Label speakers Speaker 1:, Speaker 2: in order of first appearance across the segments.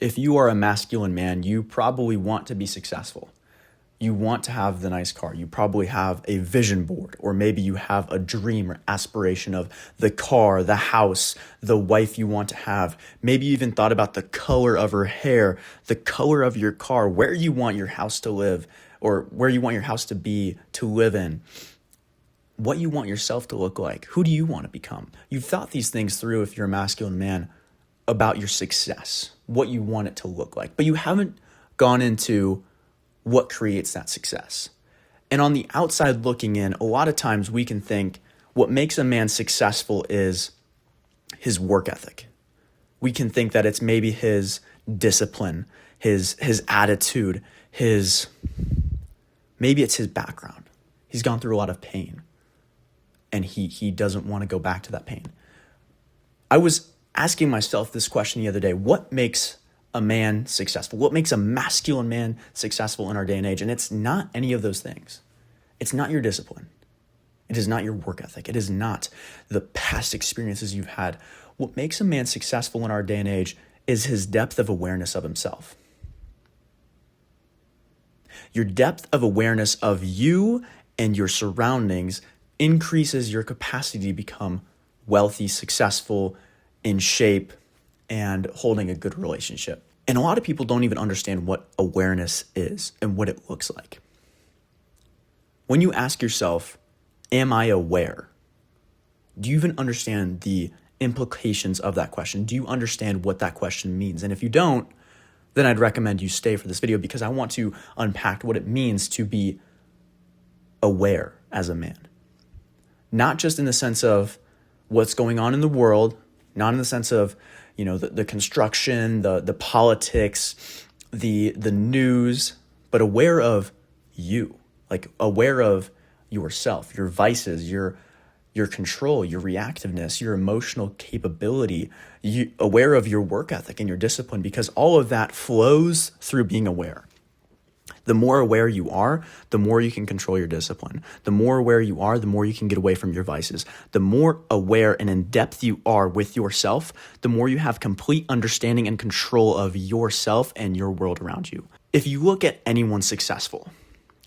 Speaker 1: If you are a masculine man, you probably want to be successful. You want to have the nice car. You probably have a vision board, or maybe you have a dream or aspiration of the car, the house, the wife you want to have. Maybe you even thought about the color of her hair, the color of your car, where you want your house to live, or where you want your house to be to live in. What you want yourself to look like. Who do you want to become? You've thought these things through if you're a masculine man about your success, what you want it to look like, but you haven't gone into what creates that success. And on the outside looking in, a lot of times we can think what makes a man successful is his work ethic. We can think that it's maybe his discipline, his attitude, maybe it's his background. He's gone through a lot of pain and he doesn't want to go back to that pain. I was asking myself this question the other day: what makes a man successful? What makes a masculine man successful in our day and age? And it's not any of those things. It's not your discipline. It is not your work ethic. It is not the past experiences you've had. What makes a man successful in our day and age is his depth of awareness of himself. Your depth of awareness of you and your surroundings increases your capacity to become wealthy, successful, in shape, and holding a good relationship. And a lot of people don't even understand what awareness is and what it looks like. When you ask yourself, am I aware? Do you even understand the implications of that question? Do you understand what that question means? And if you don't, then I'd recommend you stay for this video, because I want to unpack what it means to be aware as a man. Not just in the sense of what's going on in the world, not in the sense of, the construction, the politics, the news, but aware of you, like aware of yourself, your vices, your control, your reactiveness, your emotional capability, aware of your work ethic and your discipline, because all of that flows through being aware. The more aware you are, the more you can control your discipline. The more aware you are, the more you can get away from your vices. The more aware and in depth you are with yourself, the more you have complete understanding and control of yourself and your world around you. If you look at anyone successful,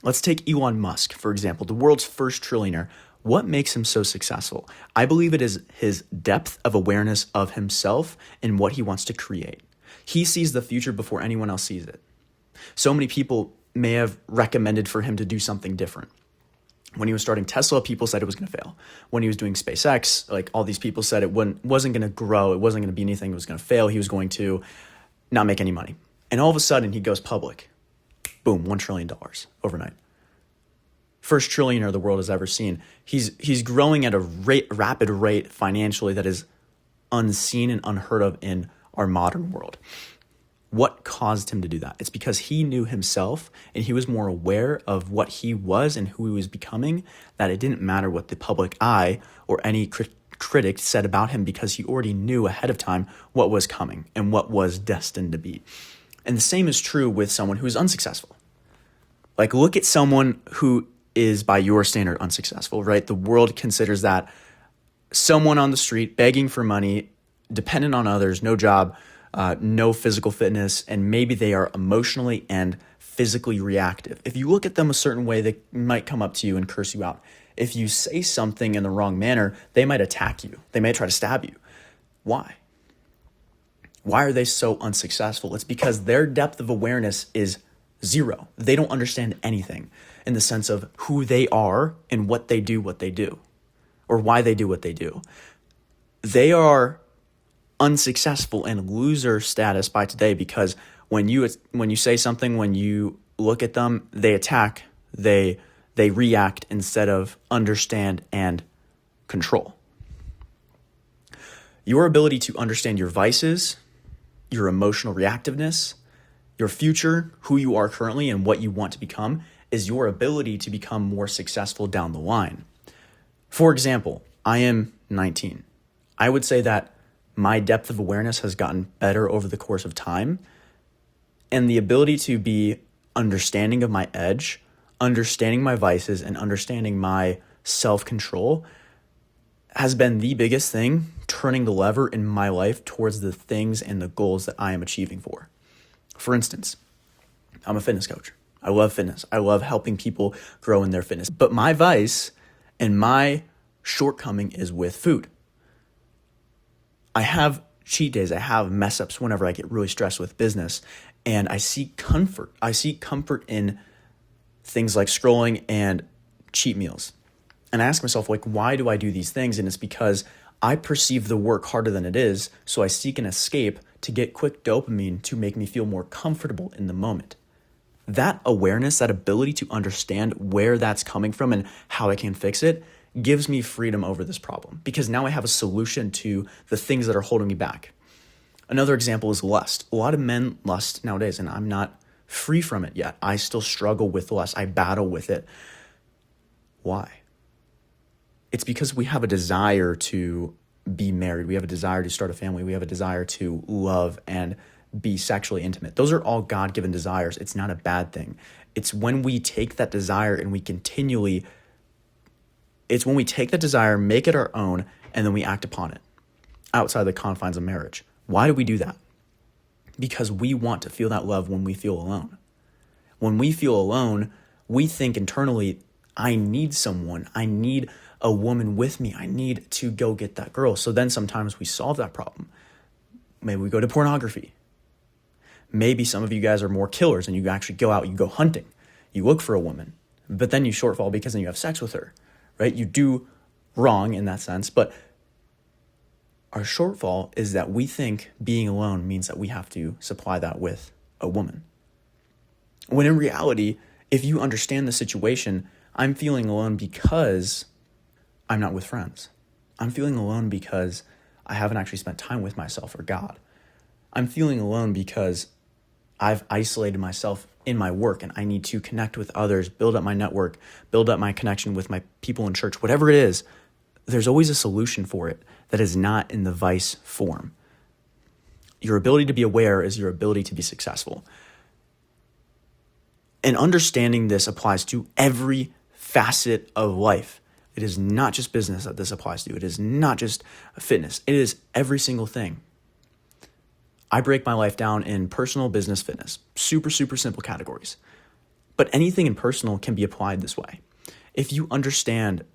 Speaker 1: let's take Elon Musk, for example, the world's first trillionaire. What makes him so successful? I believe it is his depth of awareness of himself and what he wants to create. He sees the future before anyone else sees it. So many people may have recommended for him to do something different. When he was starting Tesla, people said it was going to fail. When he was doing SpaceX, like all these people said it wasn't going to grow, it wasn't going to be anything, it was going to fail, he was going to not make any money. And all of a sudden he goes public. Boom, $1 trillion overnight. First trillionaire the world has ever seen. He's growing at a rapid rate financially that is unseen and unheard of in our modern world. What caused him to do that? It's because he knew himself and he was more aware of what he was and who he was becoming, that it didn't matter what the public eye or any critic said about him, because he already knew ahead of time what was coming and what was destined to be. And the same is true with someone who is unsuccessful. Like, look at someone who is, by your standard, unsuccessful, right? The world considers that someone on the street begging for money, dependent on others, no job, no physical fitness, and maybe they are emotionally and physically reactive. If you look at them a certain way, they might come up to you and curse you out. If you say something in the wrong manner, they might attack you. They may try to stab you. Why? Why are they so unsuccessful? It's because their depth of awareness is zero. They don't understand anything in the sense of who they are and what they do, or why they do what they do. They are unsuccessful and loser status by today, because when you say something, when you look at them, they attack, they react instead of understand and control. Your ability to understand your vices, your emotional reactiveness, your future, who you are currently and what you want to become, is your ability to become more successful down the line. For example, I am 19. I would say that my depth of awareness has gotten better over the course of time, and the ability to be understanding of my edge, understanding my vices, and understanding my self-control has been the biggest thing turning the lever in my life towards the things and the goals that I am achieving for. For instance, I'm a fitness coach. I love fitness. I love helping people grow in their fitness. But my vice and my shortcoming is with food. I have cheat days. I have mess ups whenever I get really stressed with business, and I seek comfort. I seek comfort in things like scrolling and cheat meals. And I ask myself, like, why do I do these things? And it's because I perceive the work harder than it is, so I seek an escape to get quick dopamine to make me feel more comfortable in the moment. That awareness, that ability to understand where that's coming from and how I can fix it, gives me freedom over this problem, because now I have a solution to the things that are holding me back. Another example is lust. A lot of men lust nowadays, and I'm not free from it yet. I still struggle with lust. I battle with it. Why? It's because we have a desire to be married. We have a desire to start a family. We have a desire to love and be sexually intimate. Those are all God-given desires. It's not a bad thing. It's when we take that desire and it's when we take that desire, make it our own, and then we act upon it outside the confines of marriage. Why do we do that? Because we want to feel that love when we feel alone. When we feel alone, we think internally, I need someone. I need a woman with me. I need to go get that girl. So then sometimes we solve that problem. Maybe we go to pornography. Maybe some of you guys are more killers and you actually go out, you go hunting. You look for a woman, but then you shortfall because then you have sex with her, right? You do wrong in that sense, but our shortfall is that we think being alone means that we have to supply that with a woman. When in reality, if you understand the situation, I'm feeling alone because I'm not with friends. I'm feeling alone because I haven't actually spent time with myself or God. I'm feeling alone because I've isolated myself in my work and I need to connect with others, build up my network, build up my connection with my people in church, whatever it is. There's always a solution for it that is not in the vice form. Your ability to be aware is your ability to be successful. And understanding this applies to every facet of life. It is not just business that this applies to. It is not just fitness. It is every single thing. I break my life down in personal, business, fitness. Super, super simple categories. But anything in personal can be applied this way. If you understand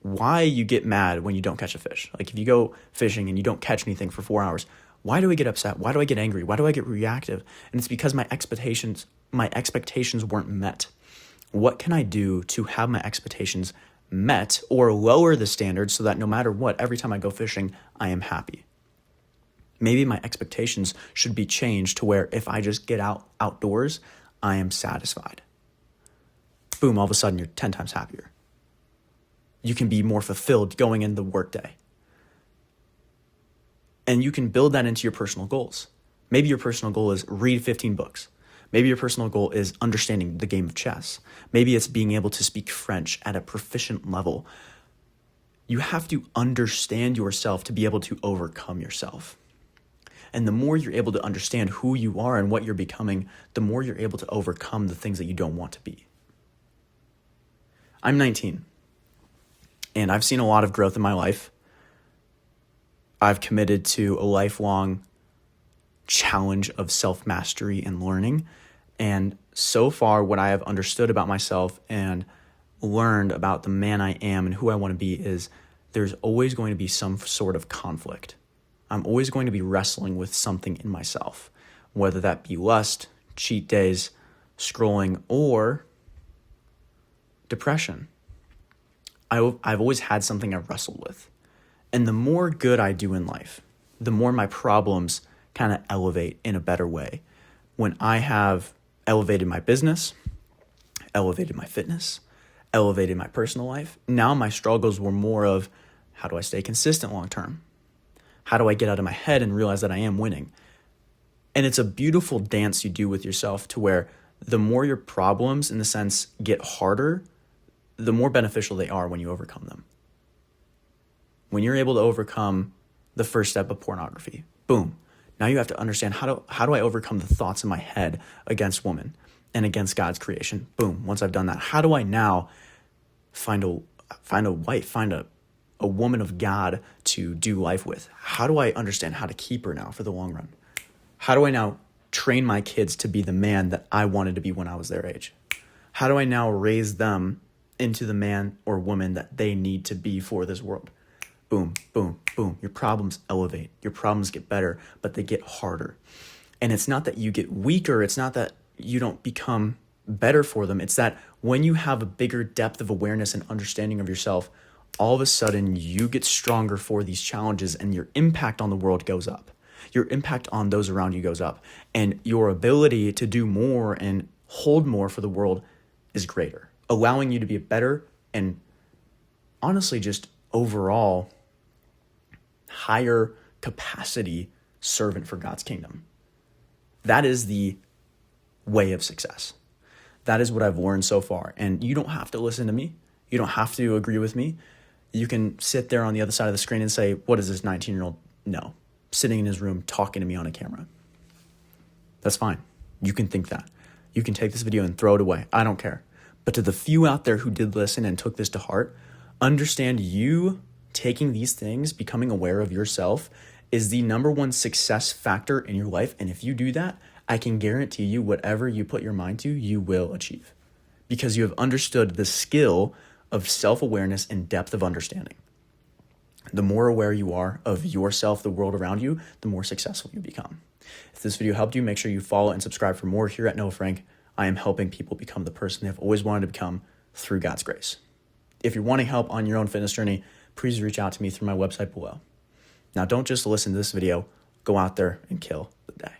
Speaker 1: why you get mad when you don't catch a fish, like if you go fishing and you don't catch anything for 4 hours, why do I get upset? Why do I get angry? Why do I get reactive? And it's because my expectations weren't met. What can I do to have my expectations met or lower the standards so that no matter what, every time I go fishing, I am happy? Maybe my expectations should be changed to where if I just get outdoors, I am satisfied. Boom, all of a sudden you're 10 times happier. You can be more fulfilled going into the workday. And you can build that into your personal goals. Maybe your personal goal is read 15 books. Maybe your personal goal is understanding the game of chess. Maybe it's being able to speak French at a proficient level. You have to understand yourself to be able to overcome yourself. And the more you're able to understand who you are and what you're becoming, the more you're able to overcome the things that you don't want to be. I'm 19, and I've seen a lot of growth in my life. I've committed to a lifelong challenge of self-mastery and learning. And so far, what I have understood about myself and learned about the man I am and who I want to be is there's always going to be some sort of conflict. I'm always going to be wrestling with something in myself, whether that be lust, cheat days, scrolling, or depression. I've always had something I've wrestled with. And the more good I do in life, the more my problems kind of elevate in a better way. When I have elevated my business, elevated my fitness, elevated my personal life, now my struggles were more of how do I stay consistent long term? How do I get out of my head and realize that I am winning? And it's a beautiful dance you do with yourself to where the more your problems, in the sense, get harder, the more beneficial they are when you overcome them. When you're able to overcome the first step of pornography, boom. Now you have to understand how do I overcome the thoughts in my head against woman and against God's creation? Boom. Once I've done that, how do I now find a wife, find a woman of God to do life with? How do I understand how to keep her now for the long run? How do I now train my kids to be the man that I wanted to be when I was their age? How do I now raise them into the man or woman that they need to be for this world? Boom, boom, boom. Your problems elevate. Your problems get better, but they get harder. And it's not that you get weaker. It's not that you don't become better for them. It's that when you have a bigger depth of awareness and understanding of yourself, all of a sudden you get stronger for these challenges and your impact on the world goes up. Your impact on those around you goes up. And your ability to do more and hold more for the world is greater, allowing you to be a better and honestly just overall higher capacity servant for God's kingdom. That is the way of success. That is what I've learned so far. And you don't have to listen to me. You don't have to agree with me. You can sit there on the other side of the screen and say, what is this 19-year-old? No, sitting in his room talking to me on a camera. That's fine. You can think that. You can take this video and throw it away. I don't care. But to the few out there who did listen and took this to heart, understand you taking these things, becoming aware of yourself, is the number one success factor in your life. And if you do that, I can guarantee you whatever you put your mind to, you will achieve. Because you have understood the skill of self-awareness and depth of understanding. The more aware you are of yourself, the world around you, the more successful you become. If this video helped you, make sure you follow and subscribe for more here at Noah Frank. I am helping people become the person they've always wanted to become through God's grace. If you're wanting help on your own fitness journey, please reach out to me through my website below. Now, don't just listen to this video, go out there and kill the day.